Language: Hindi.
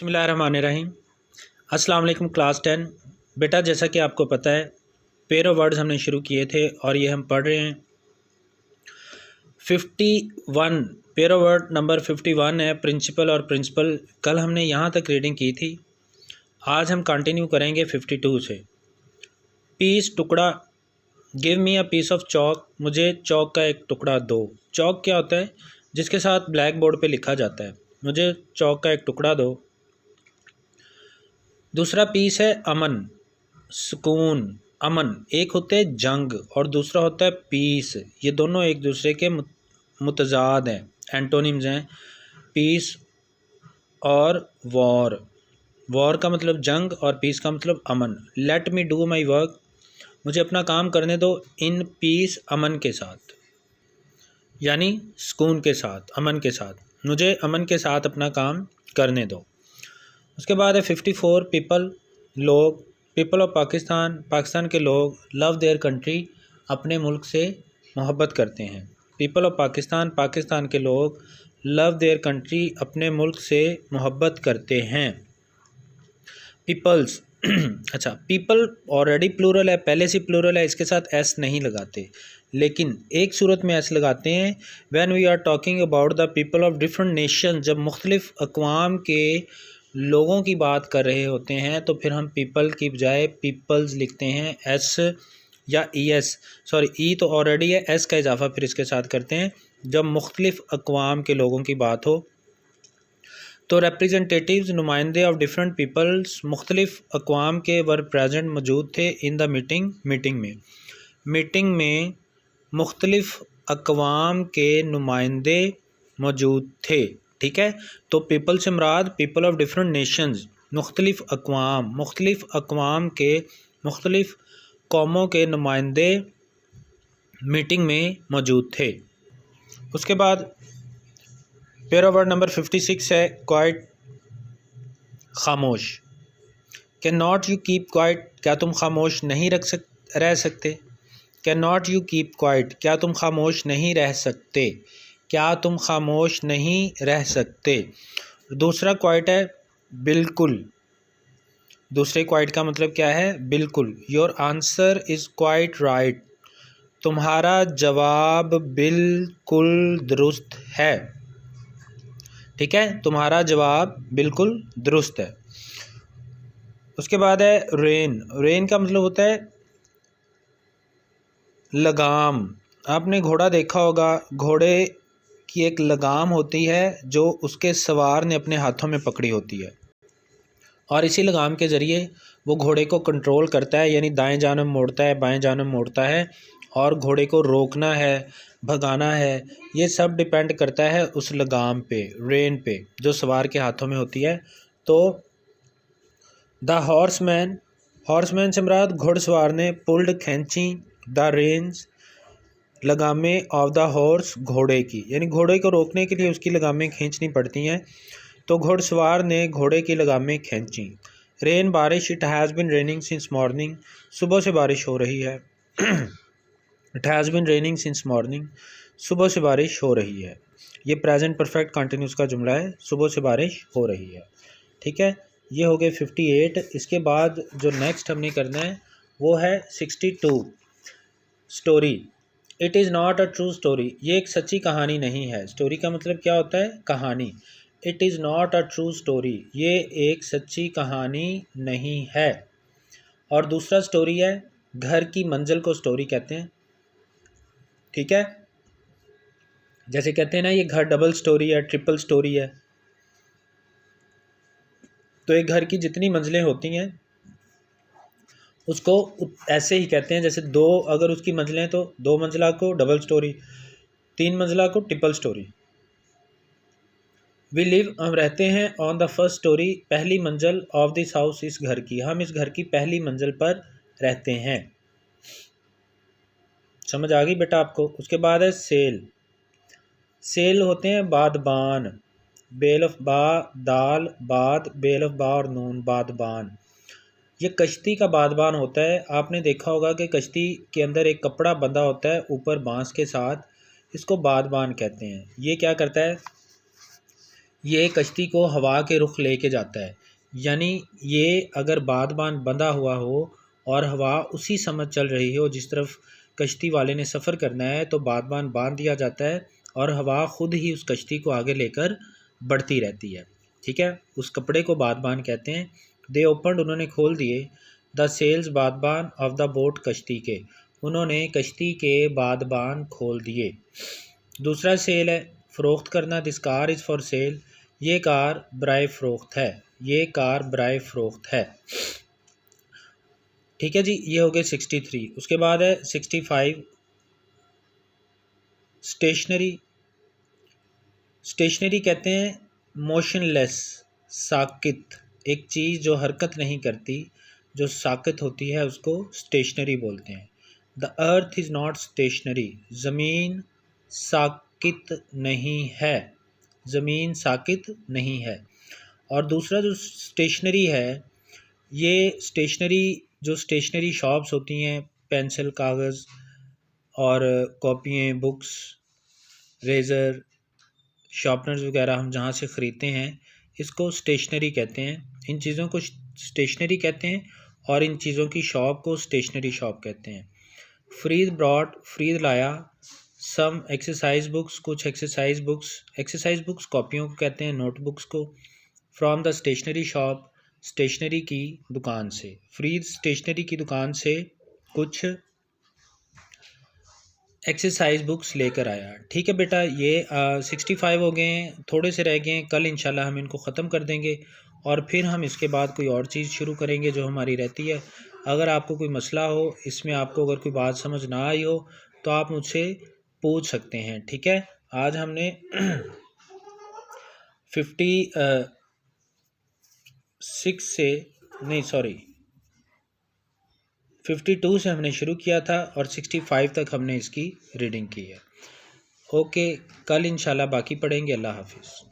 बिस्मिल्लाहिर्रहमानिर्रहीम। अस्सलाम वालेकुम क्लास 10। बेटा जैसा कि आपको पता है पेयर ऑफ वर्ड्स हमने शुरू किए थे और ये हम पढ़ रहे हैं 51। पेयर ऑफ वर्ड नंबर 51 है प्रिंसिपल और प्रिंसिपल। कल हमने यहाँ तक रीडिंग की थी, आज हम कंटिन्यू करेंगे 52 से। पीस टुकड़ा, give me a piece of chalk, मुझे चॉक का एक टुकड़ा दो। चॉक क्या होता है? जिसके साथ ब्लैक बोर्ड पे लिखा जाता है। मुझे चॉक का एक टुकड़ा दो। दूसरा पीस है अमन, सुकून, अमन। एक होते हैं जंग और दूसरा होता है पीस। ये दोनों एक दूसरे के मुतजाद हैं, एंटोनिम्स हैं। पीस और वॉर। वॉर का मतलब जंग और पीस का मतलब अमन। Let me do my work, मुझे अपना काम करने दो। इन पीस, अमन के साथ, यानी सुकून के साथ, अमन के साथ। मुझे अमन के साथ अपना काम करने दो। उसके बाद है 54। पीपल, लोग। पीपल ऑफ पाकिस्तान, पाकिस्तान के लोग। लव देयर कंट्री, अपने मुल्क से मोहब्बत करते हैं। पीपल ऑफ पाकिस्तान, पाकिस्तान के लोग। लव देयर कंट्री, अपने मुल्क से मोहब्बत करते हैं। पीपल्स अच्छा, पीपल ऑलरेडी प्लूरल है, पहले से प्लूरल है, इसके साथ एस नहीं लगाते, लेकिन एक सूरत में एस लगाते हैं। When we are talking about the people of different nation, जब मुख्तलिफ अक़वाम के लोगों की बात कर रहे होते हैं तो फिर हम पीपल की बजाय पीपल्स लिखते हैं, एस या ई एस। सॉरी, ई तो ऑलरेडी है, एस का इजाफा फिर इसके साथ करते हैं जब मुख्तलिफ अक़वाम के लोगों की बात हो। तो रिप्रेजेंटेटिव्स, नुमाइंदे ऑफ डिफरेंट पीपल्स, मुख्तलिफ अक़वाम के वर प्रेजेंट, मौजूद थे। इन द मीटिंग, मीटिंग में मुख्तलिफ अक़वाम के नुमाइंदे मौजूद थे। ठीक है, तो पीपल से मुराद पीपल ऑफ डिफरेंट नेशंस, मुख्तलिफ अक़वाम के मुख्तलिफ कौमों के नुमाइंदे मीटिंग में मौजूद थे। उसके बाद पेयर ऑफ वर्ड नंबर 56 है क्वाइट, खामोश। Can not you keep quiet, क्या तुम खामोश नहीं रह सकते। Can not you keep quiet, क्या तुम खामोश नहीं रह सकते, क्या तुम खामोश नहीं रह सकते। दूसरा क्वाइट है बिल्कुल। दूसरे क्वाइट का मतलब क्या है? बिल्कुल। Your answer is quite right, तुम्हारा जवाब बिल्कुल दुरुस्त है। ठीक है, तुम्हारा जवाब बिल्कुल दुरुस्त है। उसके बाद है रेन। रेन का मतलब होता है लगाम। आपने घोड़ा देखा होगा, घोड़े की एक लगाम होती है जो उसके सवार ने अपने हाथों में पकड़ी होती है, और इसी लगाम के ज़रिए वो घोड़े को कंट्रोल करता है, यानी दाएं जानब मोड़ता है, बाएं जानब मोड़ता है, और घोड़े को रोकना है, भगाना है, ये सब डिपेंड करता है उस लगाम पे, रेन पे, जो सवार के हाथों में होती है। तो द हॉर्समैन, हॉर्समैन से मुराद घुड़सवार ने, पुल्ड खींची, द रेन्स, लगामें, ऑफ द हॉर्स, घोड़े की, यानी घोड़े को रोकने के लिए उसकी लगामें खींचनी पड़ती हैं, तो घुड़सवार ने घोड़े की लगामें खींची। रेन, बारिश। It has been raining since morning, सुबह से बारिश हो रही है। It has been raining since morning, सुबह से बारिश हो रही है। ये प्रेजेंट परफेक्ट कंटिन्यूस का जुमला है, सुबह से बारिश हो रही है। ठीक है, ये हो गए 58। इसके बाद जो नेक्स्ट हमने करना है वो है 62। Story. It is not a true story, ये एक सच्ची कहानी नहीं है। स्टोरी का मतलब क्या होता है? कहानी। It is not a true story, ये एक सच्ची कहानी नहीं है। और दूसरा स्टोरी है घर की मंजिल को स्टोरी कहते हैं। ठीक है, जैसे कहते हैं ना ये घर डबल स्टोरी है, ट्रिपल स्टोरी है। तो एक घर की जितनी मंजिलें होती हैं उसको ऐसे ही कहते हैं, जैसे दो अगर उसकी मंजिलें तो दो मंजिला को डबल स्टोरी, तीन मंजिला को ट्रिपल स्टोरी। वी लिव, हम रहते हैं, ऑन द फर्स्ट स्टोरी, पहली मंजिल, ऑफ दिस हाउस, इस घर की, हम इस घर की पहली मंजिल पर रहते हैं। समझ आ गई बेटा आपको? उसके बाद है सेल। सेल होते हैं बादबान, बेल ऑफ बा, दाल, बाद, बेल ऑफ बा और नून, बादबान। ये कश्ती का बादबान होता है। आपने देखा होगा कि कश्ती के अंदर एक कपड़ा बंधा होता है ऊपर बांस के साथ, इसको बादबान कहते हैं। ये क्या करता है? ये कश्ती को हवा के रुख लेके जाता है। यानी ये अगर बादबान बंधा हुआ हो और हवा उसी समझ चल रही हो जिस तरफ कश्ती वाले ने सफ़र करना है, तो बादबान बांध दिया जाता है और हवा खुद ही उस कश्ती को आगे लेकर बढ़ती रहती है। ठीक है, उस कपड़े को बादबान कहते हैं। दे ओपनड, उन्होंने खोल दिए, द सेल्स, बादबान, ऑफ द बोट, कश्ती के, उन्होंने कश्ती के बादबान खोल दिए। दूसरा सेल है फ़रोख्त करना, this car is for sale, ये कार बराए फ़रोख्त है, ये कार बराए फ़रोख्त है। ठीक है जी, ये हो गए 63। उसके बाद है 65 स्टेशनरी। स्टेशनरी कहते हैं मोशनलेस, साकित, एक चीज़ जो हरकत नहीं करती, जो साकित होती है उसको स्टेशनरी बोलते हैं। The earth is not stationary, ज़मीन साकित नहीं है, ज़मीन साकित नहीं है। और दूसरा जो स्टेशनरी है, ये स्टेशनरी जो स्टेशनरी शॉप्स होती हैं, पेंसिल, कागज़ और कॉपियाँ, बुक्स, रेज़र, शार्पनर्स वगैरह हम जहाँ से ख़रीदते हैं, इसको स्टेशनरी कहते हैं। इन चीज़ों को स्टेशनरी कहते हैं और इन चीज़ों की शॉप को स्टेशनरी शॉप कहते हैं। फ़रीद ब्रॉट, फ़रीद लाया, सम एक्सरसाइज बुक्स, कुछ एक्सरसाइज बुक्स कॉपियों को कहते हैं, नोटबुक्स को। From the stationery shop, stationery की दुकान से। फ़रीद स्टेशनरी की दुकान से कुछ एक्सरसाइज बुक्स लेकर आया। ठीक है बेटा, ये 65 हो गए हैं, थोड़े से रह गए हैं। कल इंशाल्लाह हम इनको ख़त्म कर देंगे और फिर हम इसके बाद कोई और चीज़ शुरू करेंगे जो हमारी रहती है। अगर आपको कोई मसला हो, इसमें आपको अगर कोई बात समझ ना आई हो, तो आप मुझसे पूछ सकते हैं। ठीक है, आज हमने 52 से हमने शुरू किया था और 65 तक हमने इसकी रीडिंग की है। ओके, कल इंशाल्लाह बाकी पढ़ेंगे। अल्लाह हाफिज़।